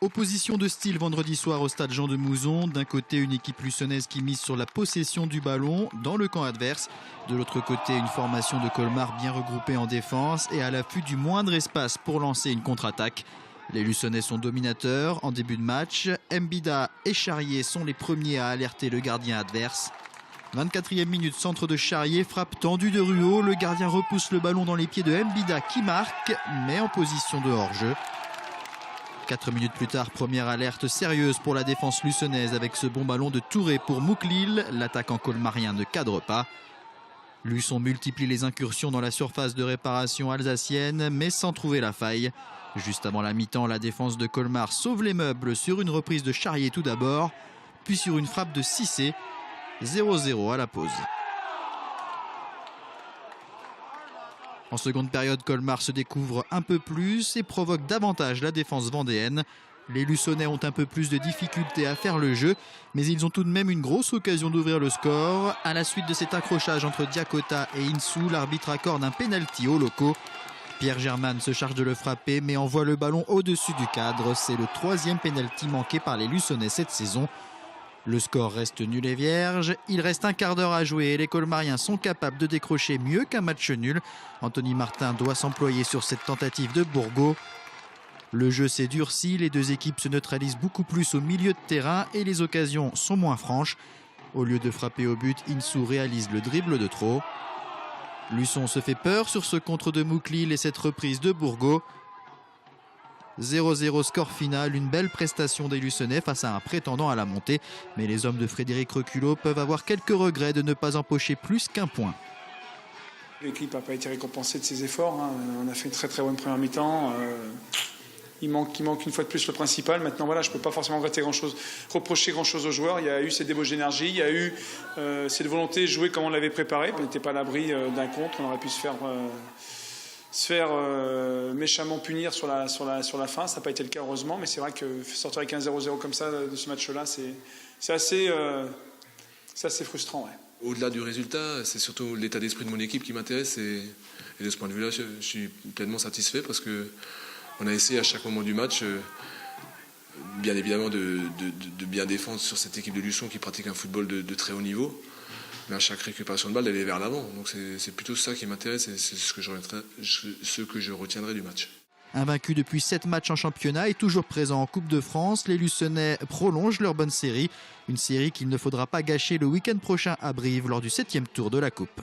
Opposition de style vendredi soir au stade Jean de Mouzon. D'un côté, une équipe luçonnaise qui mise sur la possession du ballon dans le camp adverse. De l'autre côté, une formation de Colmar bien regroupée en défense et à l'affût du moindre espace pour lancer une contre-attaque. Les Luçonnais sont dominateurs en début de match. Mbida et Charrier sont les premiers à alerter le gardien adverse. 24e minute, centre de Charrier, frappe tendue de Ruot. Le gardien repousse le ballon dans les pieds de Mbida qui marque, mais en position de hors-jeu. 4 minutes plus tard, première alerte sérieuse pour la défense luçonnaise avec ce bon ballon de Touré pour Mouklil. L'attaquant colmarien ne cadre pas. Luçon multiplie les incursions dans la surface de réparation alsacienne, mais sans trouver la faille. Juste avant la mi-temps, la défense de Colmar sauve les meubles sur une reprise de Charrier tout d'abord, puis sur une frappe de Cissé. 0-0 à la pause. En seconde période, Colmar se découvre un peu plus et provoque davantage la défense vendéenne. Les Luçonnais ont un peu plus de difficultés à faire le jeu, mais ils ont tout de même une grosse occasion d'ouvrir le score. À la suite de cet accrochage entre Diakota et Insou, l'arbitre accorde un pénalty aux locaux. Pierre Germain se charge de le frapper, mais envoie le ballon au-dessus du cadre. C'est le 3e pénalty manqué par les Luçonnais cette saison. Le score reste nul et vierge. Il reste un quart d'heure à jouer et les Colmariens sont capables de décrocher mieux qu'un match nul. Anthony Martin doit s'employer sur cette tentative de Bourgault. Le jeu s'est durci, les deux équipes se neutralisent beaucoup plus au milieu de terrain et les occasions sont moins franches. Au lieu de frapper au but, Insou réalise le dribble de trop. Luçon se fait peur sur ce contre de Mouklil et cette reprise de Bourgault. 0-0 score final, une belle prestation des Luçonnais face à un prétendant à la montée. Mais les hommes de Frédéric Reculot peuvent avoir quelques regrets de ne pas empocher plus qu'un point. L'équipe n'a pas été récompensée de ses efforts. On a fait une très très bonne première mi-temps. Il manque une fois de plus le principal. Maintenant, voilà, je ne peux pas forcément reprocher grand-chose aux joueurs. Il y a eu ces débauches d'énergie, il y a eu cette volonté de jouer comme on l'avait préparé. On n'était pas à l'abri d'un contre, on aurait pu se faire méchamment punir sur la fin. Ça n'a pas été le cas, heureusement, mais c'est vrai que sortir avec un 0-0 comme ça de ce match-là, c'est assez frustrant. Ouais. Au-delà du résultat, c'est surtout l'état d'esprit de mon équipe qui m'intéresse et de ce point de vue-là, je suis pleinement satisfait parce qu'on a essayé à chaque moment du match, bien évidemment, de bien défendre sur cette équipe de Luçon qui pratique un football de très haut niveau. Mais à chaque récupération de balle, d'aller vers l'avant. Donc c'est plutôt ça qui m'intéresse et c'est ce que je retiendrai du match. Invaincus depuis 7 matchs en championnat et toujours présents en Coupe de France, les Luçonnais prolongent leur bonne série. Une série qu'il ne faudra pas gâcher le week-end prochain à Brive lors du 7e tour de la Coupe.